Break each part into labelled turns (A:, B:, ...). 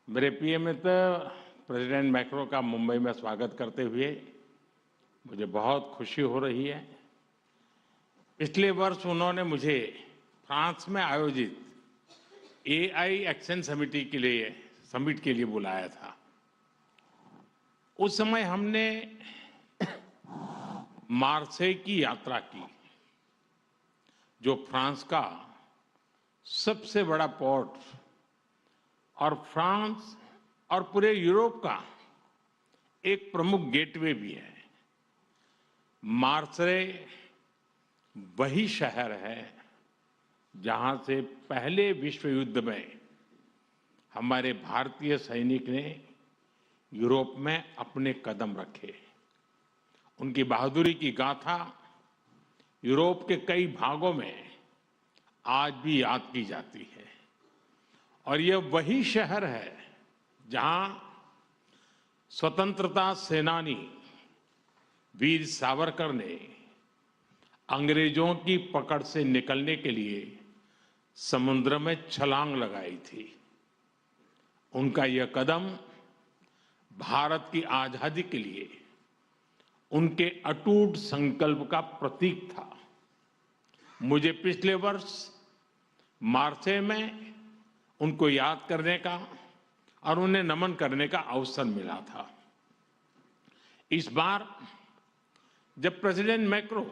A: मेरे प्रिय मित्र president macro का मुंबई में स्वागत करते हुए मुझे बहुत खुशी हो रही है। पिछले वर्ष उन्होंने मुझे फ्रांस में आयोजित एआई एक्शन समिट के लिए बुलाया था। उस समय हमने मार्सेई की यात्रा की, जो फ्रांस का सबसे बड़ा पोर्ट और फ्रांस और पूरे यूरोप का एक प्रमुख गेटवे भी है। मार्सेई वही शहर है जहां से पहले विश्व युद्ध में हमारे भारतीय सैनिक ने यूरोप में अपने कदम रखे। उनकी बहादुरी की गाथा यूरोप के कई भागों में आज भी याद की जाती है। और यह वही शहर है जहां स्वतंत्रता सेनानी वीर सावरकर ने अंग्रेजों की पकड़ से निकलने के लिए समुद्र में छलांग लगाई थी। उनका यह कदम भारत की आजादी के लिए उनके अटूट संकल्प का प्रतीक था। मुझे पिछले वर्ष मार्सेई में उनको याद करने का और उन्हें नमन करने का अवसर मिला था। इस बार जब प्रेसिडेंट मैक्रो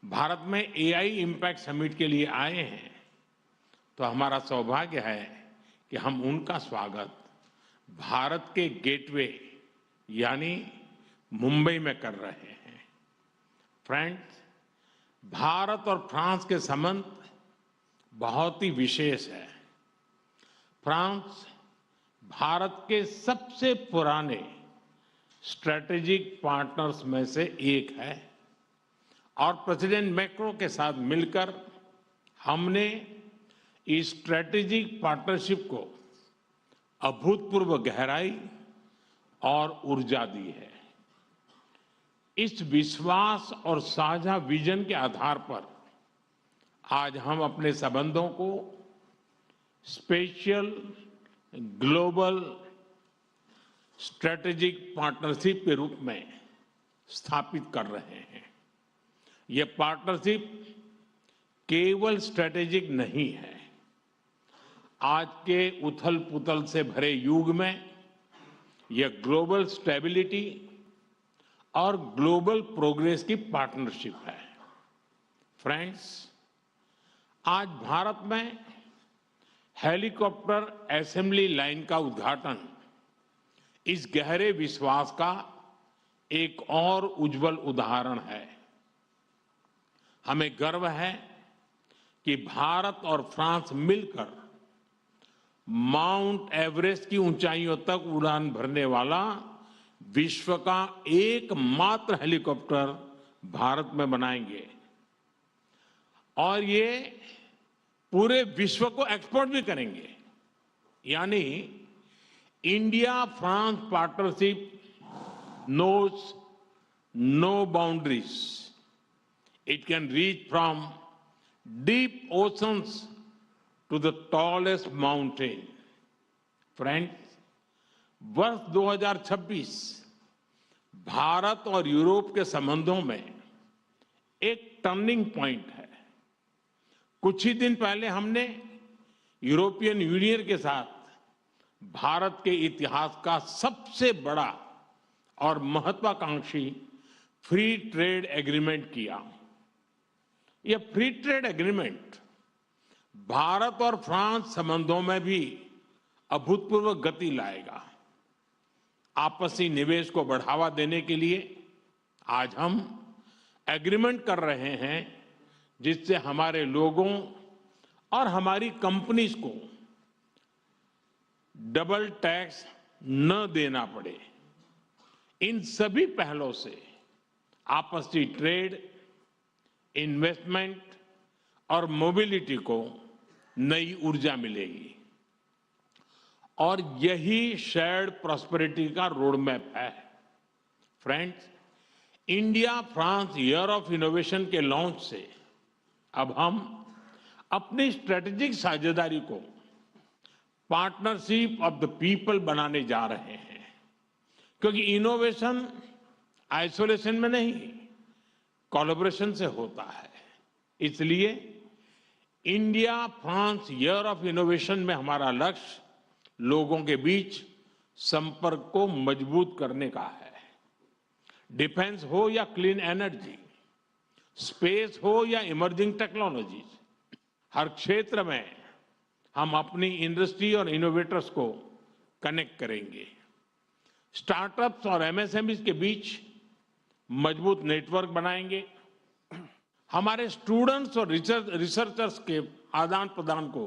A: भारत में एआई इम्पैक्ट समिट के लिए आए हैं, तो हमारा सौभाग्य है कि हम उनका स्वागत भारत के गेटवे यानी मुंबई में कर रहे हैं। फ्रेंड्स, भारत और फ्रांस के संबंध बहुत ही विशेष है। फ्रांस भारत के सबसे पुराने स्ट्रेटेजिक पार्टनर्स में से एक है और प्रेसिडेंट मैक्रो के साथ मिलकर हमने इस स्ट्रेटेजिक पार्टनरशिप को अभूतपूर्व गहराई और ऊर्जा दी है। इस विश्वास और साझा विजन के आधार पर आज हम अपने संबंधों को स्पेशल ग्लोबल स्ट्रेटेजिक पार्टनरशिप के रूप में स्थापित कर रहे हैं। यह पार्टनरशिप केवल स्ट्रेटेजिक नहीं है। आज के उथल पुथल से भरे युग में यह ग्लोबल स्टेबिलिटी और ग्लोबल प्रोग्रेस की पार्टनरशिप है। फ्रेंड्स, आज भारत में हेलीकॉप्टर असेंबली लाइन का उद्घाटन इस गहरे विश्वास का एक और उज्जवल उदाहरण है। हमें गर्व है कि भारत और फ्रांस मिलकर माउंट एवरेस्ट की ऊंचाइयों तक उड़ान भरने वाला विश्व का एकमात्र हेलीकॉप्टर भारत में बनाएंगे और ये पूरे विश्व को एक्सपोर्ट भी करेंगे। यानी India France partnership knows no boundaries. It can reach from deep oceans to the tallest mountain. Friends, वर्ष 2026 भारत और यूरोप के संबंधों में एक टर्निंग पॉइंट है। कुछ ही दिन पहले हमने यूरोपियन यूनियन के साथ भारत के इतिहास का सबसे बड़ा और महत्वाकांक्षी फ्री ट्रेड एग्रीमेंट किया। यह फ्री ट्रेड एग्रीमेंट भारत और फ्रांस संबंधों में भी अभूतपूर्व गति लाएगा। आपसी निवेश को बढ़ावा देने के लिए आज हम एग्रीमेंट कर रहे हैं जिससे हमारे लोगों और हमारी कंपनीज को डबल टैक्स न देना पड़े। इन सभी पहलों से आपसी ट्रेड, इन्वेस्टमेंट और मोबिलिटी को नई ऊर्जा मिलेगी और यही शेयर्ड प्रॉस्पेरिटी का रोड मैप है। Friends, India France year of innovation के लॉन्च से अब हम अपनी स्ट्रेटेजिक साझेदारी को पार्टनरशिप ऑफ द पीपल बनाने जा रहे हैं, क्योंकि इनोवेशन आइसोलेशन में नहीं, कोलैबोरेशन से होता है। इसलिए India France year of innovation में हमारा लक्ष्य लोगों के बीच संपर्क को मजबूत करने का है। डिफेंस हो या क्लीन एनर्जी, स्पेस हो या इमर्जिंग टेक्नोलॉजीज, हर क्षेत्र में हम अपनी इंडस्ट्री और इनोवेटर्स को कनेक्ट करेंगे। स्टार्टअप्स और एमएसएमईज के बीच मजबूत नेटवर्क बनाएंगे। हमारे स्टूडेंट्स और रिसर्चर्स के आदान प्रदान को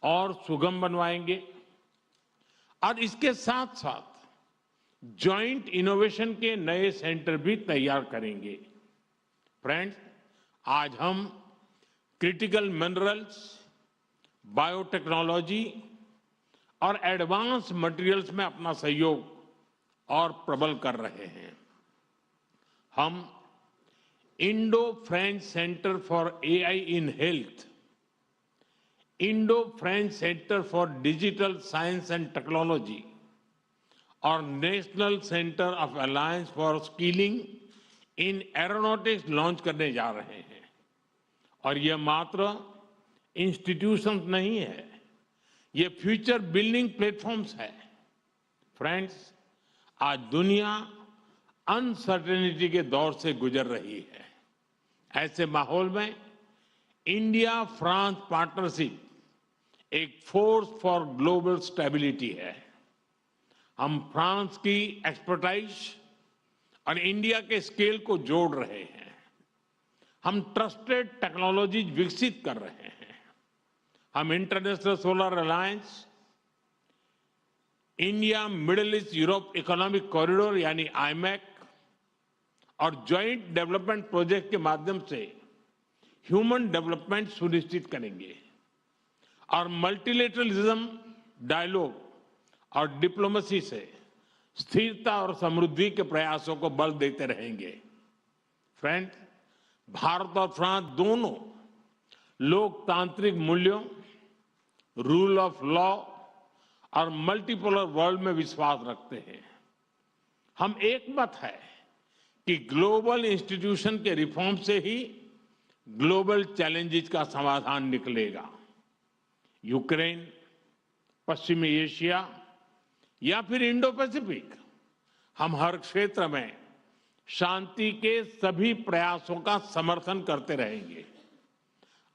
A: और सुगम बनवाएंगे और इसके साथ साथ जॉइंट इनोवेशन के नए सेंटर भी तैयार करेंगे। फ्रेंड्स, आज हम क्रिटिकल मिनरल्स, बायोटेक्नोलॉजी और एडवांस मटेरियल्स में अपना सहयोग और प्रबल कर रहे हैं। हम Indo French centre for AI in health, Indo French centre for digital science and technology और national centre of alliance for skilling in aeronautics launch करने जा रहे हैं। और यह मात्र इंस्टीट्यूशंस नहीं है, ये फ्यूचर बिल्डिंग प्लेटफॉर्म्स है। फ्रेंड्स, आज दुनिया अनसर्टेनिटी के दौर से गुजर रही है। ऐसे माहौल में इंडिया फ्रांस पार्टनरशिप एक फोर्स फॉर ग्लोबल स्टेबिलिटी है। हम फ्रांस की एक्सपर्टाइज और इंडिया के स्केल को जोड़ रहे हैं। हम ट्रस्टेड टेक्नोलॉजीज विकसित कर रहे हैं। हम international solar alliance, India middle east Europe economic corridor यानी आईमैक और ज्वाइंट डेवलपमेंट प्रोजेक्ट के माध्यम से ह्यूमन डेवलपमेंट सुनिश्चित करेंगे और मल्टीलेटरलिज्म, डायलॉग और डिप्लोमेसी से स्थिरता और समृद्धि के प्रयासों को बल देते रहेंगे। फ्रेंड्स, भारत और फ्रांस दोनों लोकतांत्रिक मूल्यों, रूल ऑफ लॉ और मल्टीपोलर वर्ल्ड में विश्वास रखते हैं। हम एक मत है कि ग्लोबल इंस्टीट्यूशन के रिफॉर्म से ही ग्लोबल चैलेंजेस का समाधान निकलेगा। यूक्रेन, पश्चिमी एशिया या फिर इंडो पैसिफिक, हम हर क्षेत्र में शांति के सभी प्रयासों का समर्थन करते रहेंगे।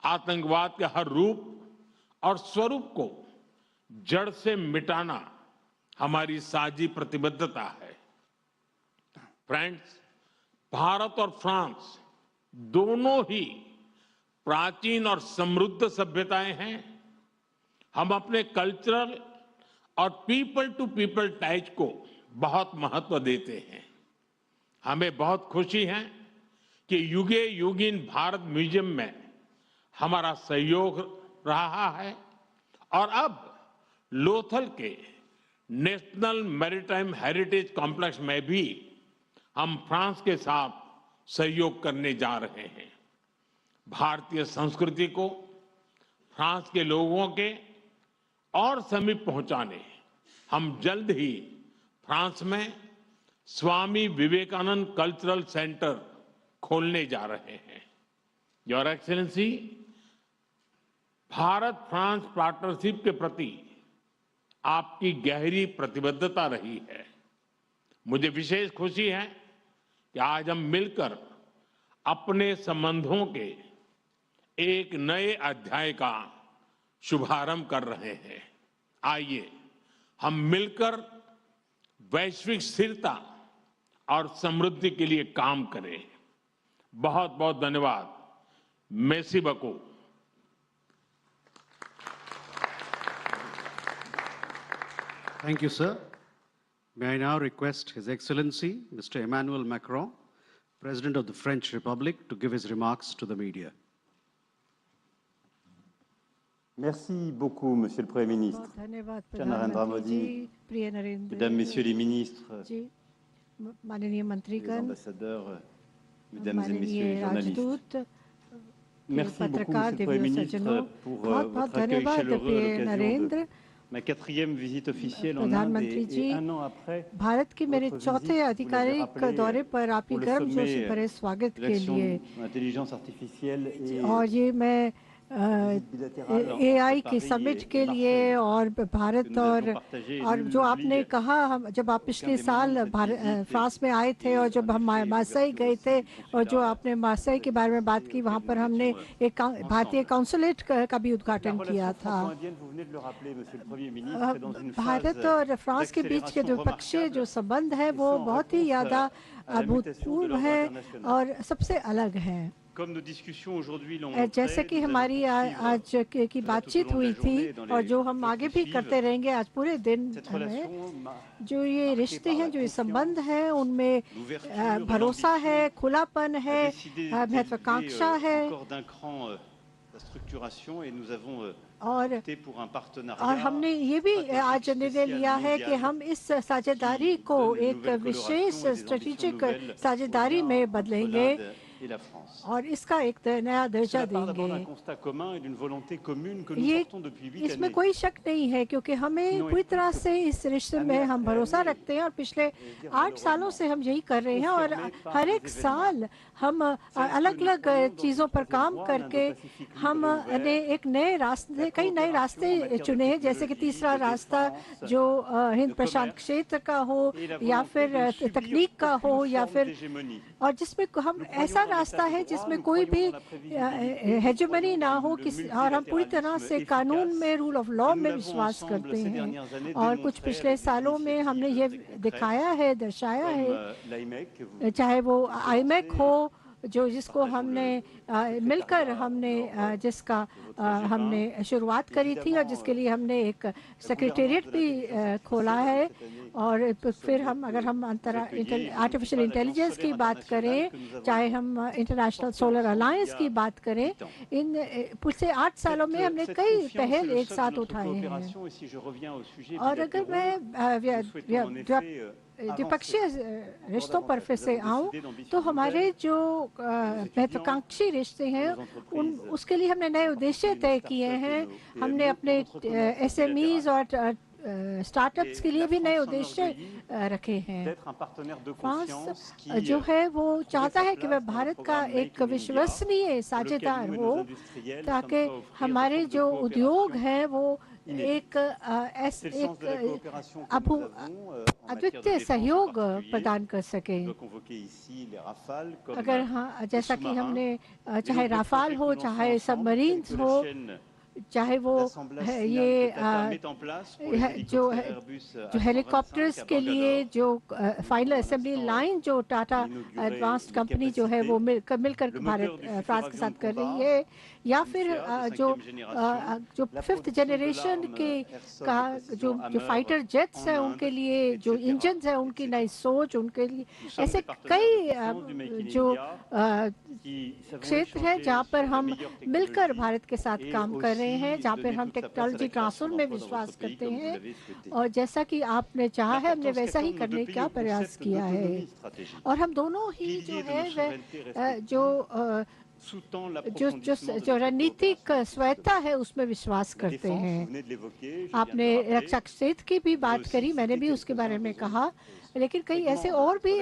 A: आतंकवाद के हर रूप और स्वरूप को जड़ से मिटाना हमारी साझी प्रतिबद्धता है। फ्रेंड्स, भारत और फ्रांस दोनों ही प्राचीन और समृद्ध सभ्यताएं हैं। हम अपने कल्चरल और पीपल टू पीपल टाइज को बहुत महत्व देते हैं। हमें बहुत खुशी है कि युगे युगीन भारत म्यूजियम में हमारा सहयोग रहा है और अब लोथल के नेशनल मैरीटाइम हेरिटेज कॉम्प्लेक्स में भी हम फ्रांस के साथ सहयोग करने जा रहे हैं। भारतीय संस्कृति को फ्रांस के लोगों के और समीप पहुंचाने हम जल्द ही फ्रांस में स्वामी विवेकानंद कल्चरल सेंटर खोलने जा रहे हैं। Your excellency, Bharat France partnership के प्रति आपकी गहरी प्रतिबद्धता रही है। मुझे विशेष खुशी है कि आज हम मिलकर अपने संबंधों के एक नए अध्याय का शुभारंभ कर रहे हैं। आइए हम मिलकर वैश्विक स्थिरता और समृद्धि के लिए काम करें। बहुत बहुत धन्यवाद। Messi बको।
B: Thank you, sir. May I now request His Excellency, Mr. Emmanuel Macron, President of the French Republic, to give his remarks to the media.
C: Merci beaucoup, Monsieur le Premier ministre. Cher Narendra Modi, Mesdames, Messieurs les ministres, les ambassadeurs, Mesdames et Messieurs les journalistes. Merci beaucoup, Monsieur le Premier ministre, pour votre accueil chaleureux à l'occasion ma 4e visite officielle en Inde
B: प्रधानमंत्री
C: et
B: जी,
C: 1 an après
B: Bharat के मेरे
C: votre
B: चौथे
C: visite,
B: आधिकारिक
C: vous l'avez
B: दौरे
C: rappelé,
B: पर आपकी
C: pour le
B: गर्मजोशी
C: sommet
B: भरे स्वागत
C: de
B: के
C: l'action
B: लिए,
C: de l'intelligence artificielle et
B: और ये मैं
C: visite bilatérale
B: AI
C: entre
B: की
C: Paris
B: समिट
C: et
B: के लिए
C: Marseille
B: और
C: que
B: भारत
C: nous avions
B: और
C: partagé et
B: और
C: nul
B: जो
C: n'oublie
B: आपने कहा, हम जब आप पिछले
C: des moments
B: साल
C: de cette visite
B: फ्रांस में आए थे
C: et
B: और जब
C: en
B: हम
C: effet
B: मार्सेई
C: l'ouverture
B: गए
C: aussi
B: थे
C: du
B: और जो
C: consulat
B: आपने मार्सेई के बारे में बात की, वहाँ
C: auquel
B: पर
C: nous
B: हमने
C: étions
B: एक भारतीय
C: ensemble.
B: काउंसुलेट का भी
C: La
B: उद्घाटन किया
C: relation
B: था।
C: franco-indienne, vous venez de le rappeler, Monsieur le Premier ministre, est dans une
B: Bharat
C: phase
B: और फ्रांस के बीच के
C: d'accélération
B: जो द्विपक्षीय जो
C: remarquable
B: संबंध है
C: et
B: वो
C: sans
B: बहुत ही
C: réponse
B: ज़्यादा
C: à la mutation de
B: अभूतपूर्व
C: l'ordre
B: है
C: international.
B: और सबसे अलग है।
C: Comme nos discussions aujourd'hui l'ont
B: जैसे
C: montré,
B: कि
C: nous allons
B: हमारी आज
C: poursuivre
B: की
C: tout au
B: बातचीत
C: long de
B: हुई
C: la journée
B: थी
C: et dans
B: और
C: les
B: जो हम
C: jours
B: आगे
C: qui
B: भी
C: suivent
B: करते रहेंगे आज पूरे दिन
C: cette
B: में,
C: relation
B: जो ये रिश्ते हैं, जो ये संबंध हैं, उनमें
C: l'ouverture,
B: भरोसा है,
C: l'ambition,
B: खुलापन
C: a
B: है,
C: décidé
B: महत्वाकांक्षा
C: d'élever
B: है,
C: encore d'un cran la structuration et nous avons
B: और
C: opté pour un partenariat
B: हमने ये भी आज
C: stratégique
B: निर्णय
C: spécial
B: लिया है कि
C: mondial
B: हम इस साझेदारी
C: qui
B: को
C: donne une
B: एक
C: nouvelle
B: विशेष
C: coloration et des ambitions
B: strategic
C: nouvelles
B: साझेदारी
C: au lien
B: में
C: entre
B: बदलेंगे
C: l'Inde et la France.
B: और इसका एक नया दर्जा
C: Cela part d'abord d'un
B: देंगे।
C: constat commun et d'une volonté commune que nous
B: ये
C: portons depuis 8
B: इसमें
C: années.
B: कोई शक नहीं है, क्योंकि हमें पूरी तरह से इस रिश्ते में हम भरोसा रखते हैं और पिछले 8 सालों से हम यही कर रहे हैं और हर एक साल हम अलग अलग चीज़ों पर काम करके हमने एक नए रास्ते, कई नए रास्ते चुने हैं, जैसे कि तीसरा रास्ता जो हिंद प्रशांत क्षेत्र का हो या फिर तकनीक का हो या फिर, और जिसमें हम ऐसा रास्ता है जिसमें कोई भी हेजेमनी ना हो किसी, और हम पूरी तरह से कानून में, रूल ऑफ लॉ में विश्वास करते हैं। और कुछ पिछले सालों में हमने ये दिखाया है, दर्शाया है, चाहे वो आईमेक हो, जो जिसको हमने मिलकर हमने जिसका हमने शुरुआत करी थी और जिसके लिए हमने एक सेक्रेटेरिएट भी खोला है। और फिर हम अगर हम आर्टिफिशियल इंटेलिजेंस की बात करें, चाहे हम इंटरनेशनल सोलर अलायंस की बात करें, इन पिछले 8 सालों में हमने कई पहल एक साथ उठाए हैं। और अगर मैं द्विपक्षीय रिश्तों पर फिर से आऊं, तो हमारे जो महत्वाकांक्षी रिश्ते हैं उसके लिए हमने नए उद्देश्य तय किए हैं। हमने अपने SMEs और स्टार्टअप्स के लिए भी नए उद्देश्य रखे हैं। फ्रांस जो है वो चाहता है कि वह भारत का एक विश्वसनीय साझेदार हो, ताकि हमारे जो उद्योग हैं वो एक अद्वितीय सहयोग प्रदान कर सके। अगर हाँ, जैसा कि हमने चाहे राफाल हो, चाहे सबमरीन्स हो, चाहे वो ये जो हेलीकॉप्टर्स के लिए जो फाइनल असेंबली लाइन जो टाटा एडवांस्ड कंपनी जो है वो मिलकर भारत फ्रांस के साथ कर रही है, या फिर जो 5th जनरेशन के का जो फाइटर जेट्स हैं उनके लिए जो इंजन्स हैं, उनकी नई सोच, उनके लिए ऐसे कई जो क्षेत्र है जहाँ पर हम मिलकर भारत के साथ काम कर रहे हैं, जहाँ पर हम टेक्नोलॉजी ट्रांसफर में विश्वास करते हैं। और जैसा कि आपने चाहा है, हमने वैसा ही करने का प्रयास किया है। और हम दोनों ही जो है वह जो रणनीतिक स्वायत्ता है उसमें विश्वास करते हैं। आपने रक्षा क्षेत्र की भी बात करी, मैंने भी उसके बारे में कहा, लेकिन कई ऐसे और भी